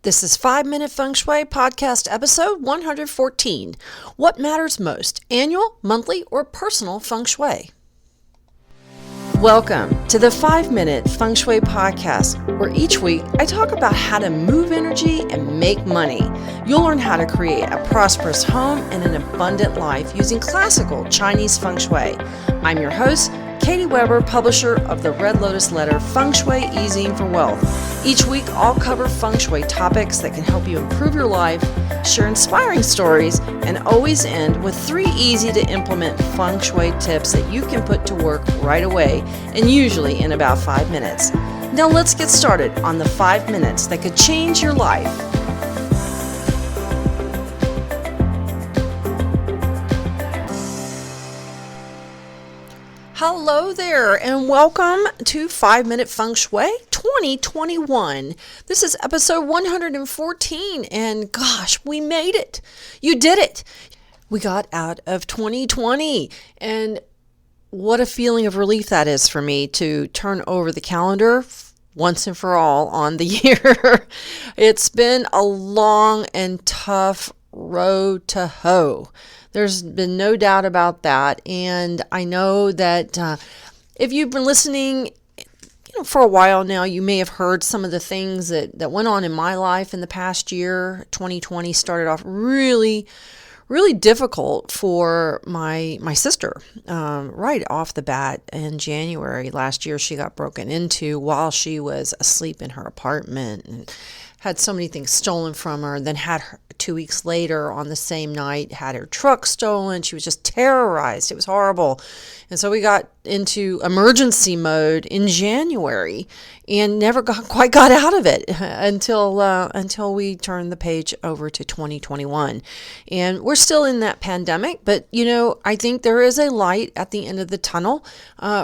This is 5 Minute Feng Shui Podcast Episode 114. What matters most, annual, monthly, or personal Feng Shui? Welcome to the 5 Minute Feng Shui Podcast, where each week I talk about how to move energy and make money. You'll learn how to create a prosperous home and an abundant life using classical Chinese Feng Shui. I'm your host, Katie Weber, publisher of the Red Lotus Letter, Feng Shui Easing for Wealth. Each week, I'll cover Feng Shui topics that can help you improve your life, share inspiring stories, and always end with 3 easy-to-implement Feng Shui tips that you can put to work right away, and usually in about 5 minutes. Now let's get started on the 5 minutes that could change your life. Hello there, and welcome to 5 Minute Feng Shui 2021. This is episode 114, and gosh, we made it. You did it. We got out of 2020, and what a feeling of relief that is for me to turn over the calendar once and for all on the year. It's been a long and tough road to hoe. There's been no doubt about that. And I know that if you've been listening for a while now, you may have heard some of the things that went on in my life in the past year. 2020 started off really difficult for my sister. Right off the bat in January last year, she got broken into while she was asleep in her apartment and had so many things stolen from her, and then had her 2 weeks later on the same night, had her truck stolen. She was just terrorized. It was horrible. And so we got into emergency mode in January and never quite got out of it until we turned the page over to 2021. And we're still in that pandemic, but I think there is a light at the end of the tunnel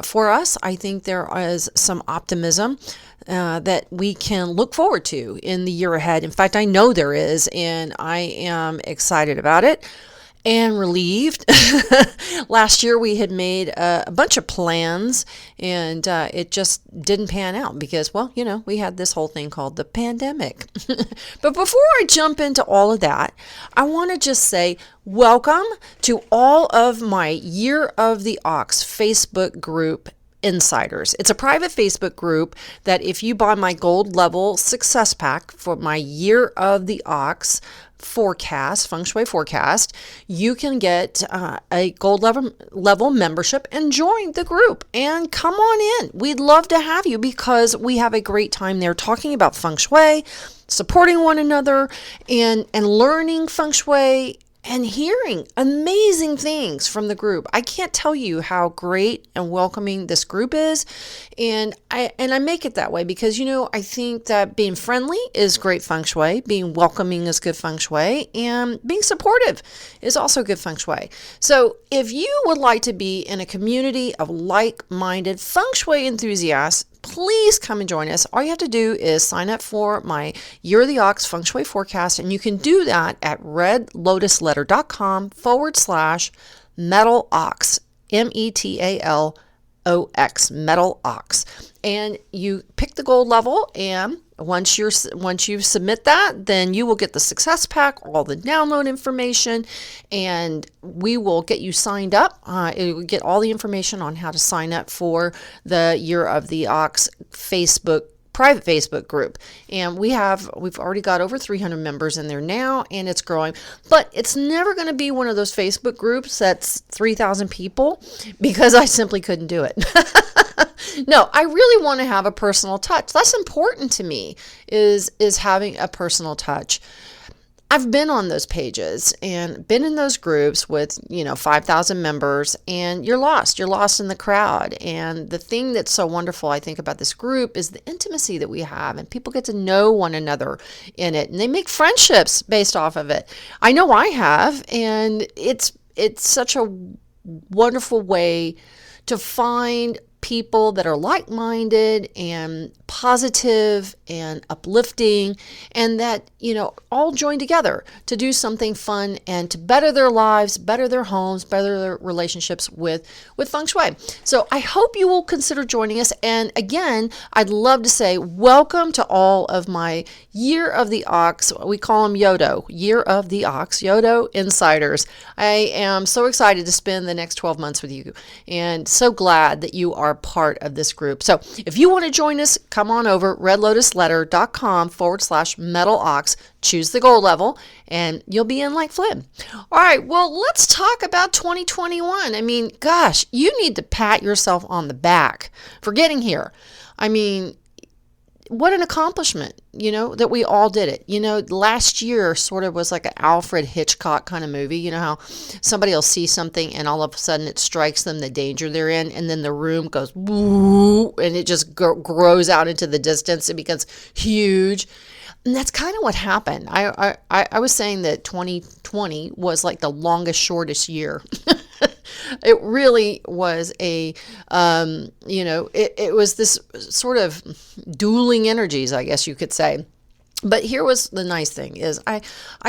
for us. I think there is some optimism that we can look forward to in the year ahead. In fact, I know there is, and I am excited about it and relieved. Last year we had made a bunch of plans, and it just didn't pan out because, we had this whole thing called the pandemic. But before I jump into all of that, I want to just say welcome to all of my Year of the Ox Facebook group insiders. It's a private Facebook group that if you buy my gold level success pack for my Year of the Ox forecast, Feng Shui forecast, you can get a gold level membership and join the group and come on in. We'd love to have you because we have a great time there talking about Feng Shui, supporting one another, and learning Feng Shui and hearing amazing things from the group. I can't tell you how great and welcoming this group is. And I make it that way because, I think that being friendly is great Feng Shui, being welcoming is good Feng Shui, and being supportive is also good Feng Shui. So if you would like to be in a community of like-minded Feng Shui enthusiasts, please come and join us. All you have to do is sign up for my Year of the Ox Feng Shui forecast, and you can do that at redlotusletter.com/metal ox, METALOX, metal ox. And you pick the gold level, and once you submit that, then you will get the success pack, all the download information, and we will get you signed up. It will get all the information on how to sign up for the Year of the Ox private Facebook group. And we've already got over 300 members in there now, and it's growing. But it's never going to be one of those Facebook groups that's 3,000 people because I simply couldn't do it. No, I really want to have a personal touch. That's important to me, is having a personal touch. I've been on those pages and been in those groups with, 5,000 members, and you're lost. You're lost in the crowd. And the thing that's so wonderful, I think, about this group is the intimacy that we have, and people get to know one another in it, and they make friendships based off of it. I know I have, and it's such a wonderful way to find people that are like-minded and positive and uplifting, and that, all join together to do something fun and to better their lives, better their homes, better their relationships with Feng Shui. So I hope you will consider joining us. And again, I'd love to say welcome to all of my Year of the Ox, we call them Yodo, Year of the Ox, Yodo Insiders. I am so excited to spend the next 12 months with you, and so glad that you are part of this group. So if you want to join us, come on over, redlotusletter.com/metalox, choose the gold level, and you'll be in like Flynn. All right, well, let's talk about 2021. I mean, gosh, you need to pat yourself on the back for getting here. I mean, what an accomplishment, that we all did it. Last year sort of was like an Alfred Hitchcock kind of movie. You know how somebody will see something and all of a sudden it strikes them the danger they're in, and then the room goes woo, and it just grows out into the distance. It becomes huge. And that's kind of what happened. I was saying that 2020 was like the longest, shortest year. It really was it was this sort of dueling energies, I guess you could say. But here was the nice thing is I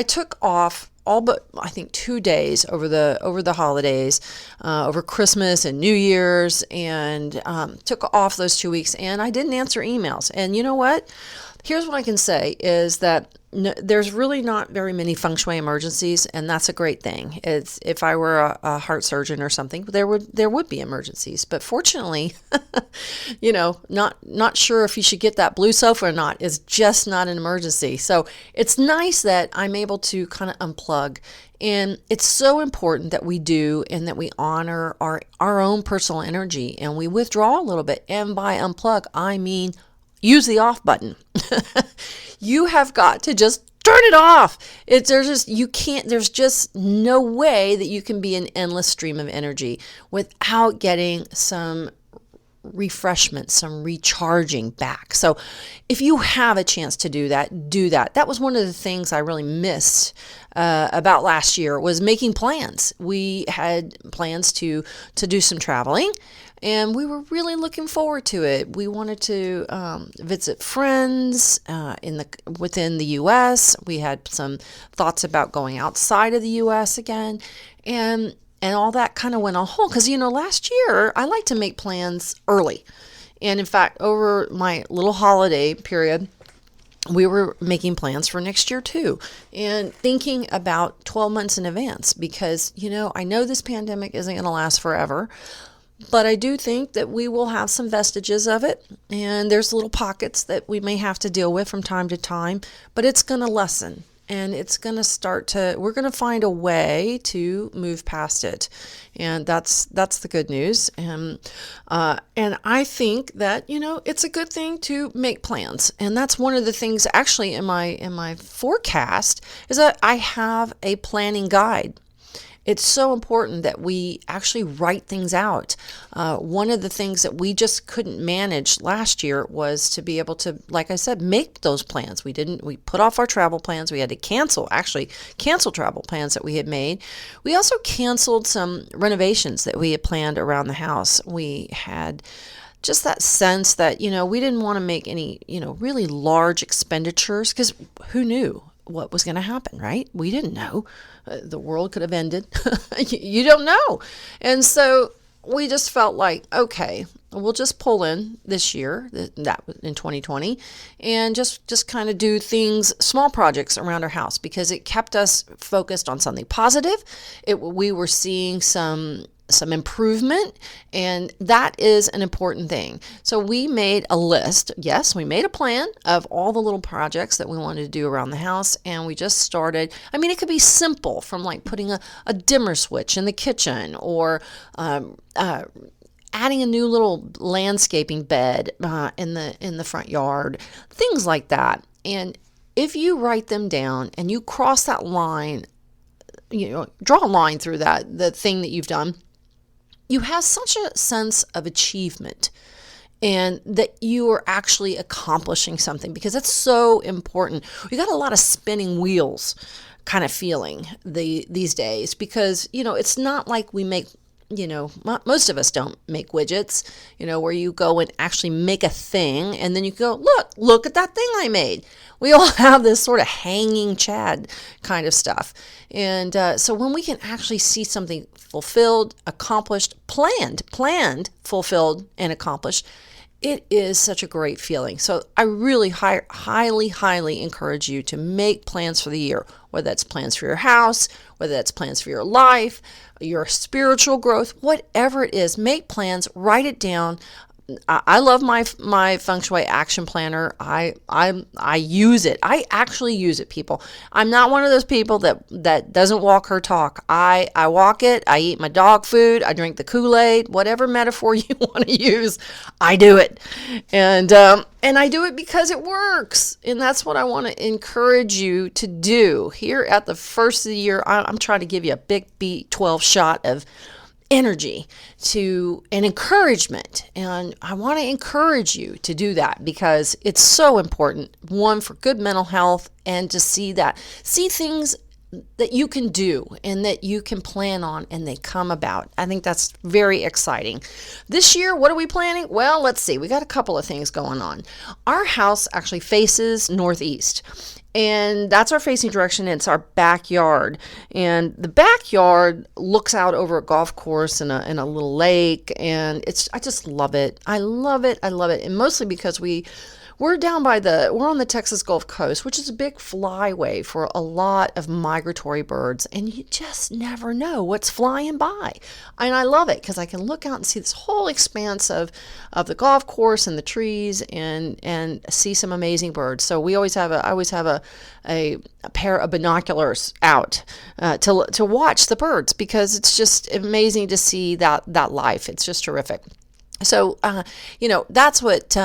took off all but I think 2 days over the holidays, over Christmas and New Year's, and took off those 2 weeks, and I didn't answer emails. And you know what? Here's what I can say is that there's really not very many Feng Shui emergencies, and that's a great thing. It's if I were a heart surgeon or something, there would be emergencies. But fortunately, not sure if you should get that blue sofa or not. It's just not an emergency. So it's nice that I'm able to kind of unplug. And it's so important that we do, and that we honor our own personal energy, and we withdraw a little bit. And by unplug, I mean use the off button. You have got to just turn it off. There's just no way that you can be an endless stream of energy without getting some refreshment, some recharging back. So if you have a chance to do that, do that. That was one of the things I really missed about last year, was making plans. We had plans to do some traveling, and we were really looking forward to it. We wanted to visit friends within the U.S. We had some thoughts about going outside of the U.S. again, and all that kind of went on hold because, last year I like to make plans early. And in fact, over my little holiday period, we were making plans for next year too, and thinking about 12 months in advance because, I know this pandemic isn't going to last forever, but I do think that we will have some vestiges of it, and there's little pockets that we may have to deal with from time to time, but it's going to lessen. And it's going to we're going to find a way to move past it. And that's the good news. And I think that, it's a good thing to make plans. And that's one of the things actually in my forecast is that I have a planning guide. It's so important that we actually write things out. One of the things that we just couldn't manage last year was to be able to, like I said, make those plans. We put off our travel plans. We had to cancel travel plans that we had made. We also canceled some renovations that we had planned around the house. We had just that sense that, we didn't want to make any, really large expenditures because who knew what was going to happen, right? We didn't know. The world could have ended. You don't know. And so we just felt like, okay, we'll just pull in this year, that in 2020, and just kind of do things, small projects around our house because it kept us focused on something positive. We were seeing some improvement, and that is an important thing. So we made a list. Yes, we made a plan of all the little projects that we wanted to do around the house, and we just started. I mean, it could be simple, from like putting a dimmer switch in the kitchen, or adding a new little landscaping bed in the front yard, things like that. And if you write them down and you cross that line, draw a line through the thing that you've done, you have such a sense of achievement and that you are actually accomplishing something, because it's so important. We got a lot of spinning wheels kind of feeling these days because, it's not like we make most of us don't make widgets, where you go and actually make a thing and then you go, look at that thing I made. We all have this sort of hanging Chad kind of stuff. And so when we can actually see something fulfilled, accomplished, planned, fulfilled, and accomplished, it is such a great feeling. So I really highly encourage you to make plans for the year, whether that's plans for your house, whether that's plans for your life, your spiritual growth, whatever it is, make plans, write it down. I love my Feng Shui action planner. I use it. I actually use it, people. I'm not one of those people that doesn't walk her talk. I walk it. I eat my dog food. I drink the Kool-Aid. Whatever metaphor you want to use, I do it. And I do it because it works. And that's what I want to encourage you to do. Here at the first of the year, I'm trying to give you a big B12 shot of energy and encouragement. And I want to encourage you to do that because it's so important. One, for good mental health, and to see things that you can do and that you can plan on and they come about. I think that's very exciting. This year, what are we planning? Well, let's see. We got a couple of things going on. Our house actually faces northeast. And that's our facing direction. It's our backyard. And the backyard looks out over a golf course and a little lake. And I just love it. I love it. And mostly because we're on the Texas Gulf Coast, which is a big flyway for a lot of migratory birds, and you just never know what's flying by. And I love it because I can look out and see this whole expanse of the golf course and the trees and see some amazing birds. So I always have a pair of binoculars out to watch the birds because it's just amazing to see that life. It's just terrific. So that's what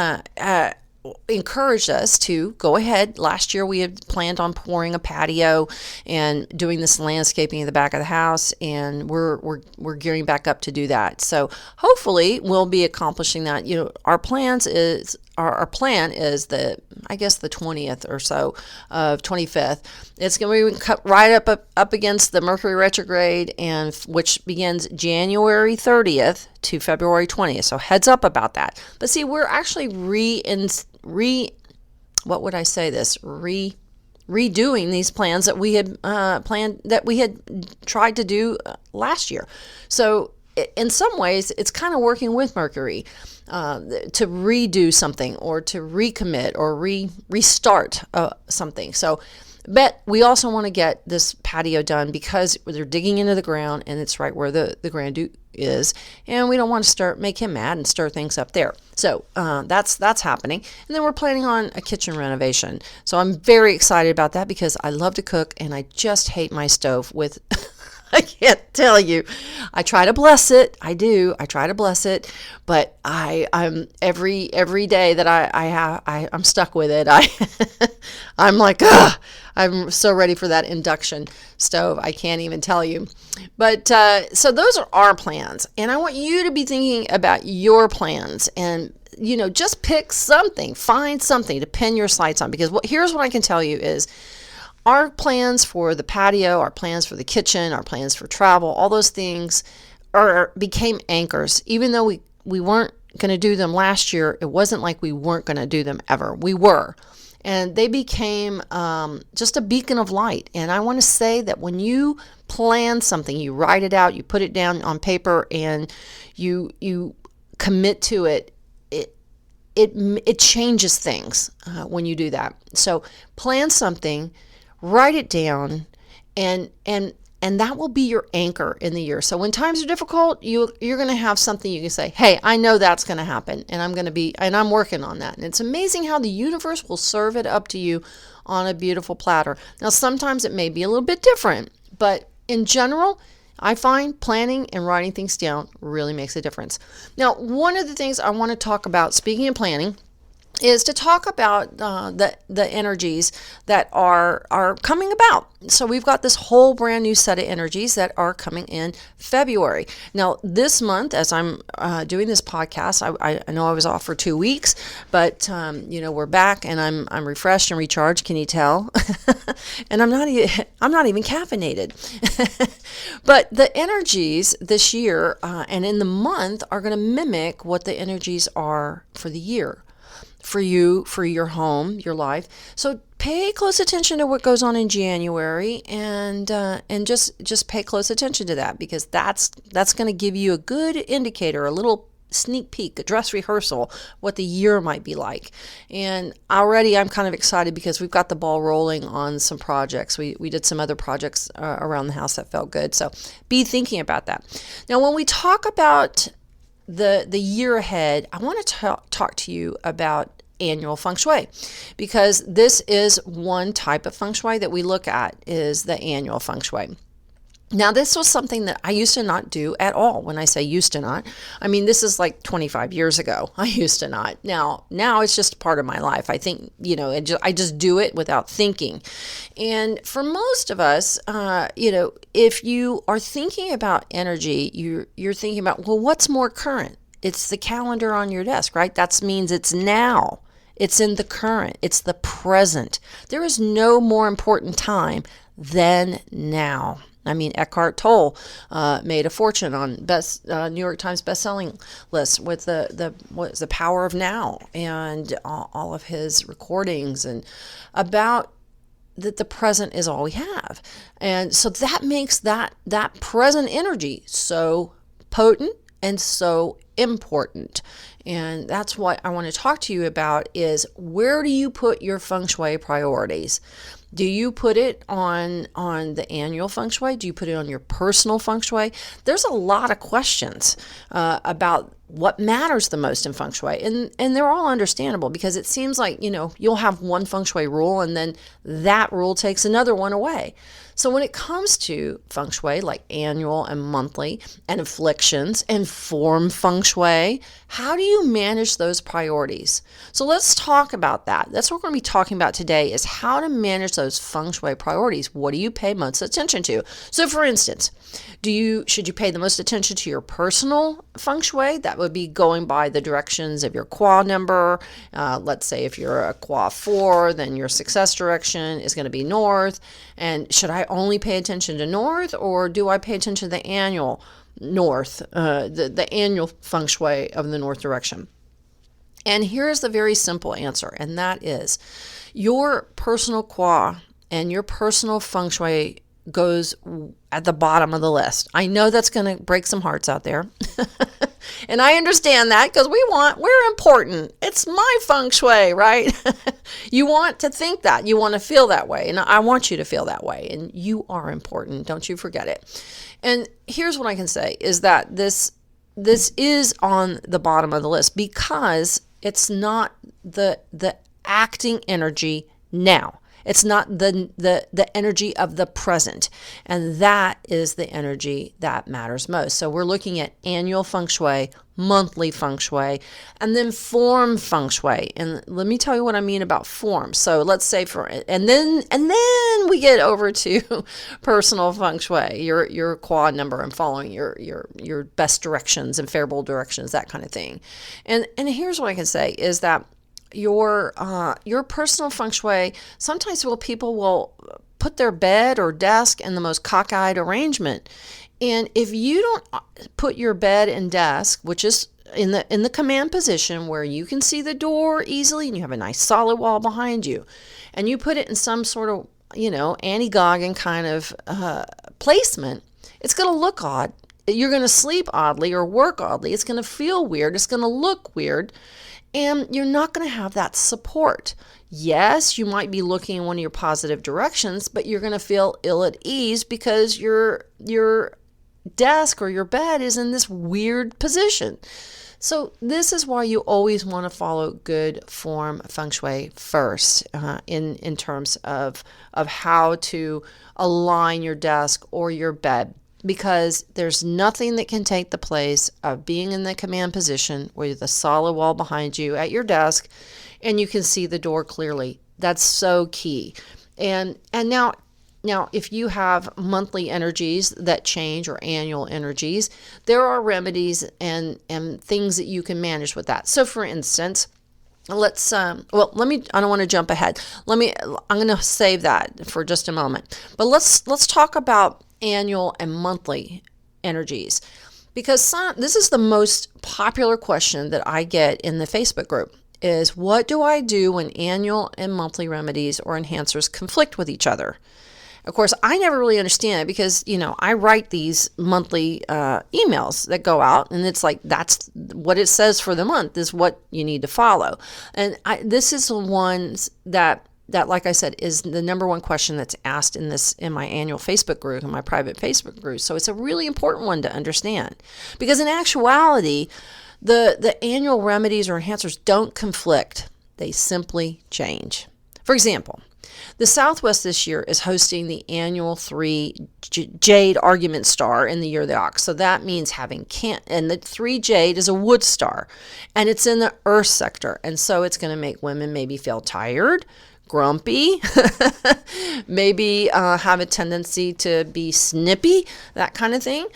encouraged us to go ahead. Last year we had planned on pouring a patio and doing this landscaping in the back of the house, and we're gearing back up to do that. So hopefully we'll be accomplishing that. Our plan is the 20th or so of 25th. It's going to be cut right up against the Mercury retrograde, and which begins January 30th to February 20th. So heads up about that. But see, we're actually redoing these plans that we had tried to do last year. So in some ways, it's kind of working with Mercury to redo something or to recommit or restart something. So, but we also want to get this patio done because they're digging into the ground and it's right where the Grand Duke is, and we don't want to make him mad and stir things up there. So that's happening. And then we're planning on a kitchen renovation. So I'm very excited about that because I love to cook and I just hate my stove with I can't tell you. I try to bless it. I do. I try to bless it, but I'm every day that I'm stuck with it. I'm like, I'm so ready for that induction stove. I can't even tell you. But so those are our plans, and I want you to be thinking about your plans and just pick something, find something to pin your sights on, because here's what I can tell you is our plans for the patio, our plans for the kitchen, our plans for travel, all those things became anchors. Even though we weren't going to do them last year, it wasn't like we weren't going to do them ever. We were. And they became just a beacon of light. And I want to say that when you plan something, you write it out, you put it down on paper, and you commit to it, it changes things when you do that. So plan something, write it down, and that will be your anchor in the year. So when times are difficult, you're going to have something you can say, hey, I know that's going to happen, and I'm working on that. And it's amazing how the universe will serve it up to you on a beautiful platter. Now, sometimes it may be a little bit different, but in general, I find planning and writing things down really makes a difference. Now, one of the things I want to talk about, speaking of planning, is to talk about the energies that are coming about. So we've got this whole brand new set of energies that are coming in February. Now, this month, as I'm doing this podcast, I know I was off for 2 weeks, but we're back and I'm refreshed and recharged. Can you tell? And I'm not even caffeinated. But the energies this year and in the month are going to mimic what the energies are for the year. For you, for your home, your life. So pay close attention to what goes on in January, and just pay close attention to that, because that's going to give you a good indicator, a little sneak peek, a dress rehearsal, what the year might be like. And already I'm kind of excited because we've got the ball rolling on some projects. We did some other projects around the house that felt good. So be thinking about that. Now, when we talk about the year ahead, I want to talk to you about annual Feng Shui, because this is one type of Feng Shui that we look at, is the annual Feng Shui. Now, this was something that I used to not do at all. When I say used to not, I mean, this is like 25 years ago. I used to not. Now it's just part of my life. I think, I just do it without thinking. And for most of us, if you are thinking about energy, you're thinking about, well, what's more current? It's the calendar on your desk, right? That means it's now. It's in the current. It's the present. There is no more important time than now. I mean, Eckhart Tolle made a fortune on New York Times bestselling list with the power of now, and all of his recordings, and about that the present is all we have. And so that makes that present energy so potent and so important. And that's what I want to talk to you about, is where do you put your Feng Shui priorities? Do you put it on the annual Feng Shui? Do you put it on your personal Feng Shui? There's a lot of questions about what matters the most in Feng Shui. And they're all understandable, because it seems like, you'll have one Feng Shui rule and then that rule takes another one away. So when it comes to Feng Shui, like annual and monthly and afflictions and form Feng Shui, how do you manage those priorities? So let's talk about that. That's what we're going to be talking about today, is how to manage those Feng Shui priorities. What do you pay most attention to? So for instance, should you pay the most attention to your personal Feng Shui? That would be going by the directions of your Qua number. Let's say if you're a Qua 4, then your success direction is going to be north. And should I only pay attention to north, or do I pay attention to the annual north, the annual Feng Shui of the north direction? And here's the very simple answer, and that is your personal Qua and your personal Feng Shui goes at the bottom of the list. I know that's going to break some hearts out there. And I understand that, because we're important. It's my Feng Shui, right? You want to think that. You want to feel that way. And I want you to feel that way. And you are important. Don't you forget it. And here's what I can say, is that this is on the bottom of the list, because it's not the acting energy now. It's not the energy of the present. And that is the energy that matters most. So we're looking at annual Feng Shui, monthly Feng Shui, and then form Feng Shui. And let me tell you what I mean about form. So let's say and then we get over to personal Feng Shui, your Qua number, and following your best directions and favorable directions, that kind of thing. And here's what I can say, is that your personal Feng Shui, sometimes people will put their bed or desk in the most cockeyed arrangement. And if you don't put your bed and desk, which is in the command position where you can see the door easily and you have a nice solid wall behind you, and you put it in some sort of, Annie-Goggin kind of placement, it's going to look odd. You're going to sleep oddly or work oddly. It's going to feel weird. It's going to look weird. And you're not going to have that support. Yes, you might be looking in one of your positive directions, but you're going to feel ill at ease because your desk or your bed is in this weird position. So this is why you always want to follow good form Feng Shui first in terms of how to align your desk or your bed. Because there's nothing that can take the place of being in the command position with a solid wall behind you at your desk and you can see the door clearly. That's so key. And now, if you have monthly energies that change or annual energies, there are remedies and things that you can manage with that. So, for instance, let's let me, I don't want to jump ahead. I'm going to save that for just a moment. But let's talk about annual and monthly energies, because this is the most popular question that I get in the Facebook group is, what do I do when annual and monthly remedies or enhancers conflict with each other? Of course, I never really understand it because, I write these monthly emails that go out, and it's like, that's what it says for the month is what you need to follow. And this is the ones that, like I said, is the number one question that's asked in my annual Facebook group, in my private Facebook group. So it's a really important one to understand, because in actuality, the annual remedies or enhancers don't conflict. They simply change. For example, the Southwest this year is hosting the annual 3 Jade Argument Star in the year of the ox. So that means having and the 3 Jade is a wood star, and it's in the earth sector. And so it's going to make women maybe feel tired, grumpy, maybe have a tendency to be snippy, that kind of thing.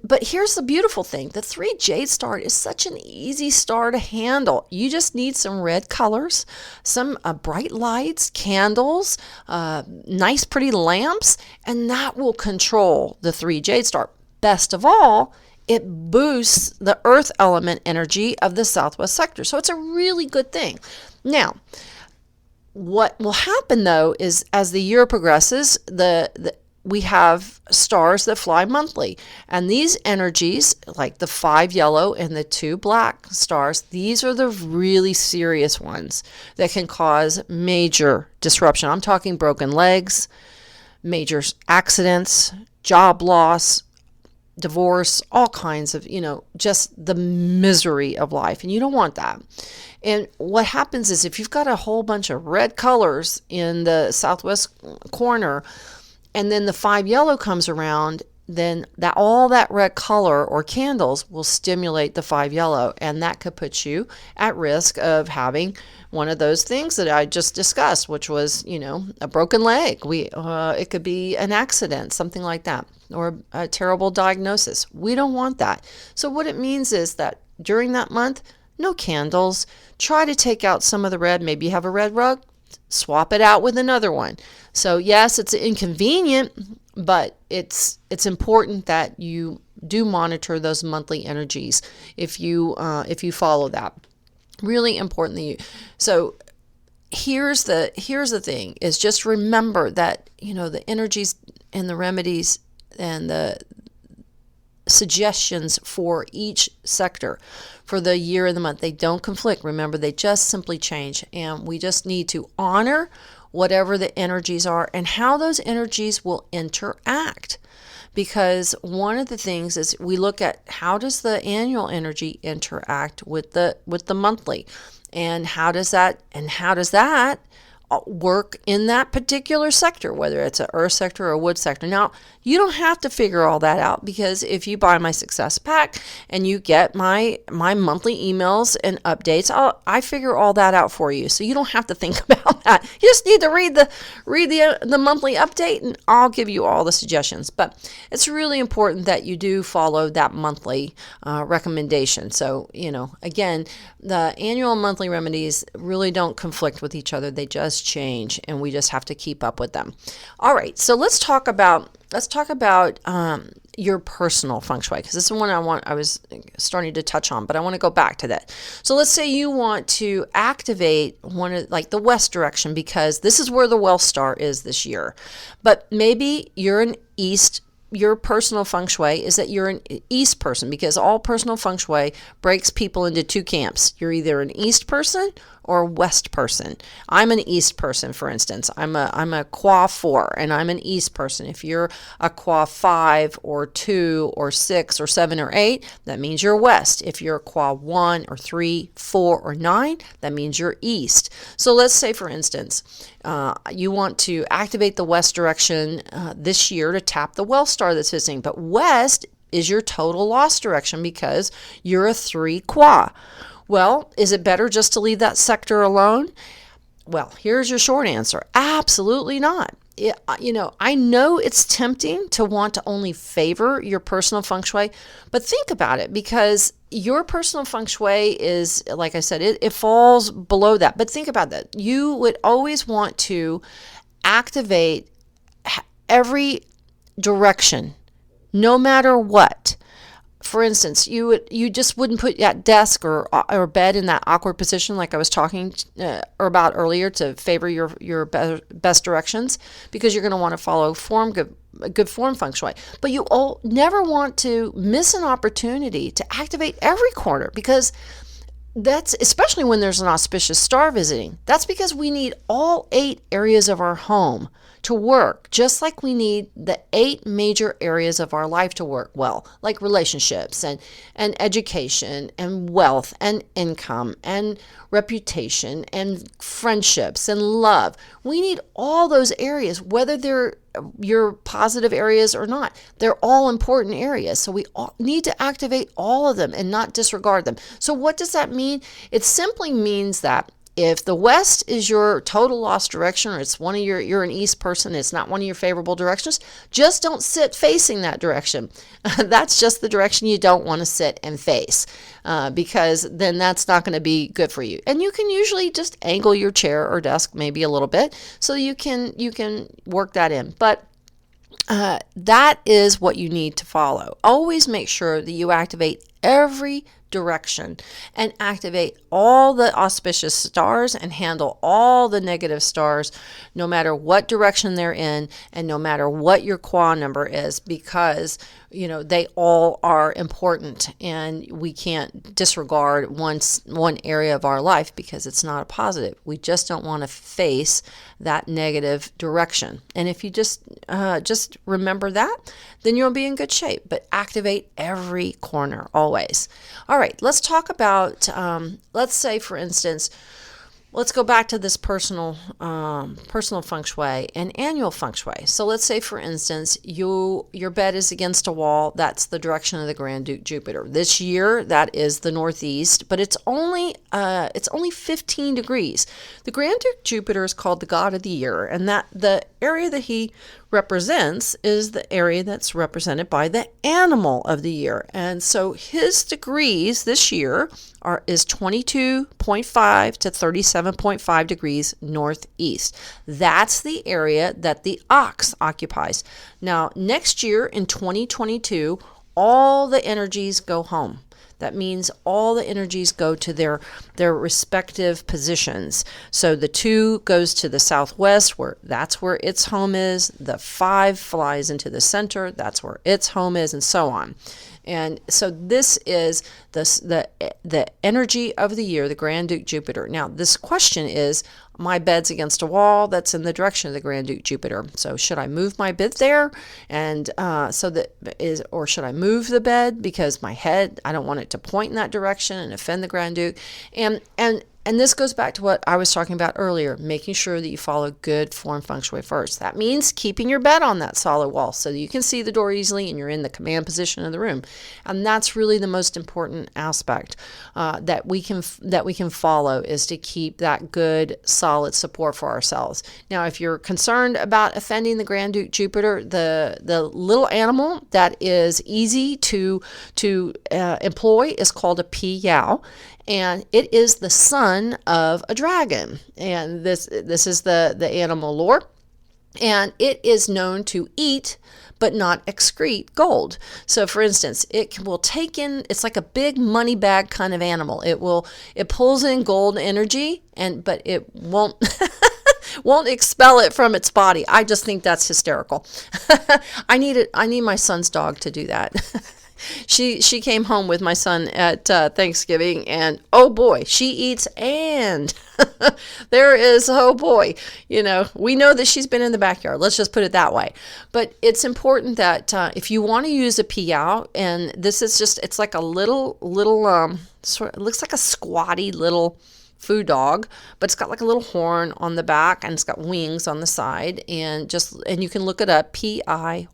But here's the beautiful thing. The 3 Jade star is such an easy star to handle. You just need some red colors, some bright lights, candles, nice pretty lamps, and that will control the 3 Jade star. Best of all, it boosts the earth element energy of the Southwest sector. So it's a really good thing. Now, what will happen though is as the year progresses, we have stars that fly monthly. And these energies, like the 5 yellow and the 2 black stars, these are the really serious ones that can cause major disruption. I'm talking broken legs, major accidents, job loss, divorce, all kinds of, just the misery of life. And you don't want that. And what happens is if you've got a whole bunch of red colors in the southwest corner, and then the 5 yellow comes around, then all that red color or candles will stimulate the 5 yellow, and that could put you at risk of having one of those things that I just discussed, which was, a broken leg. It could be an accident, something like that, or a terrible diagnosis. We don't want that. So what it means is that during that month, no candles. Try to take out some of the red. Maybe you have a red rug. Swap it out with another one. So yes, it's inconvenient, but it's important that you do monitor those monthly energies if you follow that. Really important that you. So here's the thing: is just remember that the energies and the remedies and the suggestions for each sector for the year and the month, they don't conflict. Remember, they just simply change, and we just need to honor whatever the energies are and how those energies will interact. Because one of the things is we look at how does the annual energy interact with the monthly, and how does that work in that particular sector, whether it's an earth sector or a wood sector. Now, you don't have to figure all that out, because if you buy my success pack and you get my monthly emails and updates, I figure all that out for you. So you don't have to think about that. You just need to read the monthly update, and I'll give you all the suggestions. But it's really important that you do follow that monthly recommendation. So, again, the annual and monthly remedies really don't conflict with each other. They just change, and we just have to keep up with them. All right, so let's talk about your personal feng shui, because this is one I was starting to touch on, but I want to go back to that. So let's say you want to activate like the west direction, because this is where the wealth star is this year. But maybe you're an east. Your personal feng shui is that you're an east person, because all personal feng shui breaks people into 2 camps. You're either an east person or a west person. I'm an east person, for instance. I'm a Qua 4, and I'm an east person. If you're a Qua 5 or 2 or 6 or 7 or 8, that means you're west. If you're a Qua 1 or 3, 4 or 9, that means you're east. So let's say, for instance, you want to activate the west direction this year to tap the wealth star that's visiting, but west is your total loss direction because you're a 3 Qua. Well, is it better just to leave that sector alone? Well, here's your short answer. Absolutely not. I know it's tempting to want to only favor your personal feng shui, but think about it, because your personal feng shui is, like I said, it falls below that. But think about that. You would always want to activate every direction, no matter what. For instance, you just wouldn't put that desk or bed in that awkward position like I was talking about earlier to favor your best directions, because you're going to want to follow good form feng shui. But you never want to miss an opportunity to activate every corner, because that's especially when there's an auspicious star visiting. That's because we need all 8 areas of our home to work, just like we need the 8 major areas of our life to work well, like relationships and education and wealth and income and reputation and friendships and love. We need all those areas, whether they're your positive areas or not. They're all important areas. So we all need to activate all of them and not disregard them. So what does that mean? It simply means that if the west is your total lost direction, or it's one of you're an east person, it's not one of your favorable directions, just don't sit facing that direction. That's just the direction you don't want to sit and face, because then that's not going to be good for you. And you can usually just angle your chair or desk maybe a little bit so you can work that in. But that is what you need to follow. Always make sure that you activate every direction and activate all the auspicious stars and handle all the negative stars, no matter what direction they're in and no matter what your qua number is, because they all are important, and we can't disregard one area of our life because it's not a positive. We just don't want to face that negative direction. And if you just remember that, then you'll be in good shape. But activate every corner always. All right, let's talk about, let's say, for instance, let's go back to this personal feng shui and annual feng shui. So let's say, for instance, your bed is against a wall. That's the direction of the Grand Duke Jupiter. This year, that is the northeast, but it's only 15 degrees. The Grand Duke Jupiter is called the god of the year, and that the area that he represents is the area that's represented by the animal of the year. And so his degrees this year is 22.5 to 37.5 degrees northeast. That's the area that the ox occupies. Now, next year in 2022, all the energies go home. That means all the energies go to their respective positions. So the 2 goes to the southwest, that's where its home is. The 5 flies into the center, that's where its home is, and so on. And so this is the energy of the year, the Grand Duke Jupiter. Now, this question is, my bed's against a wall that's in the direction of the Grand Duke Jupiter. So should I move my bed there? And or should I move the bed because my head, I don't want it to point in that direction and offend the Grand Duke? And this goes back to what I was talking about earlier, making sure that you follow good form feng shui first. That means keeping your bed on that solid wall so that you can see the door easily and you're in the command position of the room. And that's really the most important aspect that we can follow, is to keep that good, solid support for ourselves. Now, if you're concerned about offending the Grand Duke Jupiter, the little animal that is easy to employ is called a pi yao. And it is the son of a dragon. And this is the animal lore. And it is known to eat but not excrete gold. So for instance, will take in, it's like a big money bag kind of animal. It pulls in gold energy, but it won't won't expel it from its body. I just think that's hysterical. I need my son's dog to do that. She came home with my son at Thanksgiving, and oh boy, she eats, and there is, oh boy, we know that she's been in the backyard. Let's just put it that way. But it's important that if you want to use a piao, and this is just, it's like a little it looks like a squatty little food dog, but it's got like a little horn on the back and it's got wings on the side, and you can look it up, Piyao,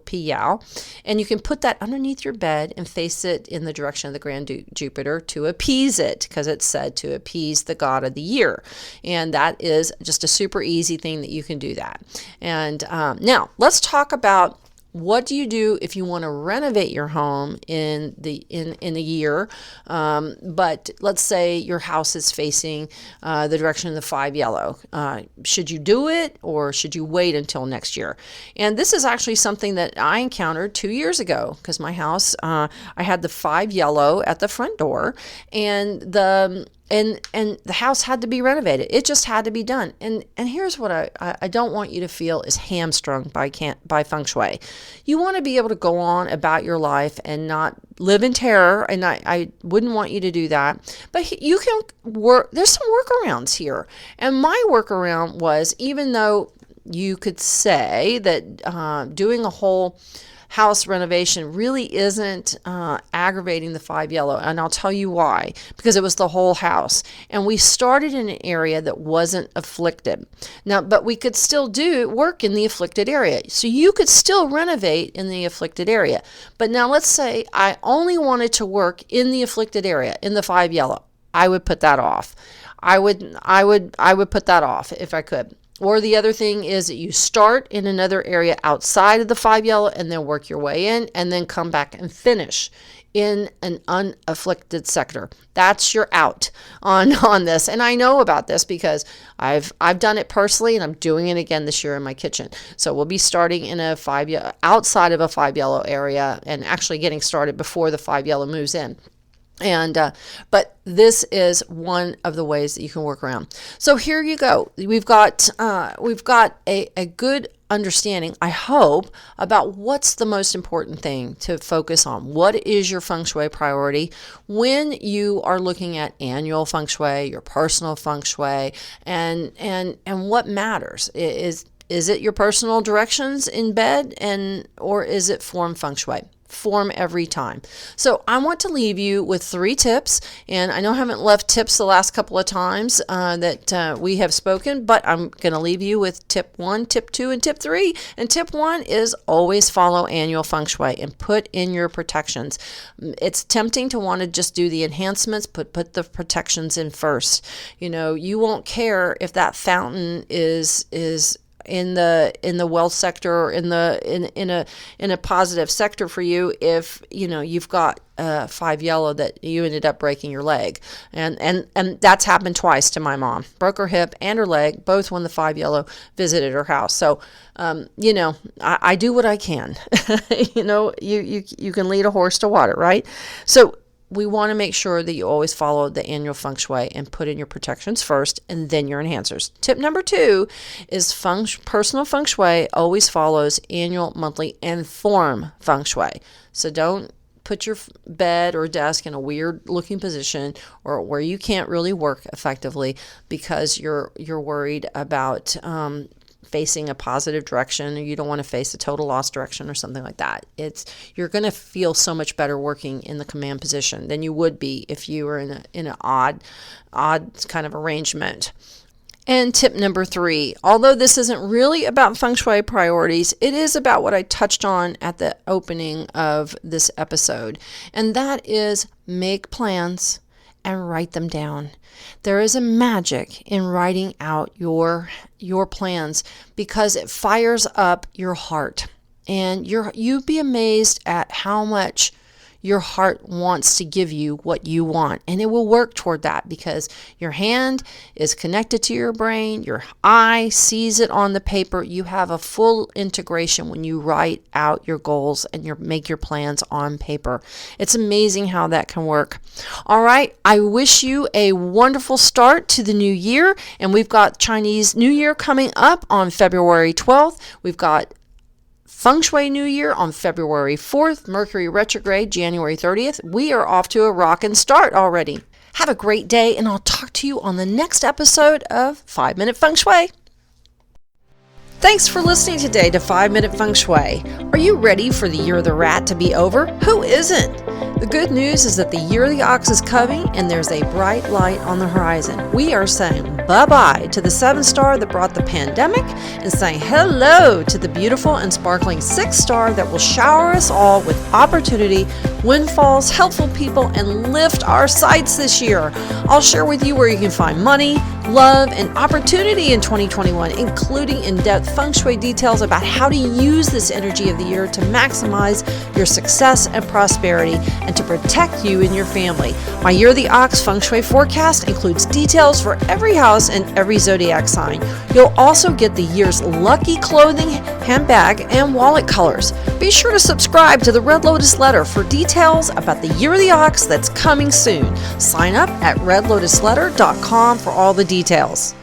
Piao, and you can put that underneath your bed and face it in the direction of the Grand Jupiter to appease it, because it's said to appease the god of the year, and that is just a super easy thing that you can do that. And now let's talk about what do you do if you want to renovate your home in a year, but let's say your house is facing the direction of the 5 yellow. Should you do it, or should you wait until next year? And this is actually something that I encountered 2 years ago, because my house, I had the 5 yellow at the front door, and the house had to be renovated. It just had to be done. And here's what I don't want you to feel is hamstrung by Feng Shui. You want to be able to go on about your life and not live in terror, and I wouldn't want you to do that. But you can work. There's some workarounds here. And my workaround was, even though you could say that doing a whole house renovation really isn't aggravating the 5 yellow, and I'll tell you why. Because it was the whole house, and we started in an area that wasn't afflicted. Now, but we could still do work in the afflicted area, so you could still renovate in the afflicted area. But now let's say I only wanted to work in the afflicted area, in the 5 yellow. I would put that off. I would put that off if I could. Or the other thing is that you start in another area outside of the 5 yellow and then work your way in, and then come back and finish in an unafflicted sector. That's your out on this. And I know about this because I've done it personally, and I'm doing it again this year in my kitchen. So we'll be starting in a 5 yellow, outside of a 5 yellow area, and actually getting started before the 5 yellow moves in. And but this is one of the ways that you can work around. So here you go. We've got a good understanding, I hope, about what's the most important thing to focus on. What is your Feng Shui priority when you are looking at annual Feng Shui, your personal Feng Shui, and what matters? Is it your personal directions in bed, or is it form Feng Shui? Form every time. So I want to leave you with 3 tips, and I know I haven't left tips the last couple of times that we have spoken, but I'm going to leave you with tip 1, tip 2, and tip 3. And tip 1 is always follow annual Feng Shui and put in your protections. It's tempting to want to just do the enhancements, put the protections in first. You know, you won't care if that fountain is in the wealth sector, or in a positive sector for you, if you've got 5 yellow that you ended up breaking your leg, and that's happened twice to my mom. Broke her hip and her leg, both when the 5 yellow visited her house. So I do what I can. You can lead a horse to water, right? So we want to make sure that you always follow the annual Feng Shui and put in your protections first, and then your enhancers. Tip number 2 is personal Feng Shui always follows annual, monthly, and form Feng Shui. So don't put your bed or desk in a weird looking position, or where you can't really work effectively because you're worried about facing a positive direction, or you don't want to face a total loss direction or something like that. You're going to feel so much better working in the command position than you would be if you were in an odd kind of arrangement. And tip number 3, although this isn't really about Feng Shui priorities, it is about what I touched on at the opening of this episode, and that is make plans and write them down. There is a magic in writing out your plans, because it fires up your heart, and you'd be amazed at how much your heart wants to give you what you want, and it will work toward that, because your hand is connected to your brain, your eye sees it on the paper. You have a full integration when you write out your goals and make your plans on paper. It's amazing how that can work. All right, I wish you a wonderful start to the new year, and we've got Chinese New Year coming up on February 12th. We've got Feng Shui New Year on February 4th, Mercury retrograde January 30th. We are off to a rockin' start already. Have a great day, and I'll talk to you on the next episode of 5 Minute Feng Shui. Thanks for listening today to 5 Minute Feng Shui. Are you ready for the Year of the Rat to be over? Who isn't? The good news is that the year of the ox is coming and there's a bright light on the horizon. We are saying bye-bye to the 7-star that brought the pandemic and saying hello to the beautiful and sparkling 6-star that will shower us all with opportunity, windfalls, helpful people, and lift our sights this year. I'll share with you where you can find money, love, and opportunity in 2021, including in-depth Feng Shui details about how to use this energy of the year to maximize your success and prosperity and to protect you and your family. My Year of the Ox Feng Shui forecast includes details for every house and every zodiac sign. You'll also get the year's lucky clothing, handbag, and wallet colors. Be sure to subscribe to the Red Lotus letter for details about the Year of the Ox that's coming soon. Sign up at redlotusletter.com for all the details.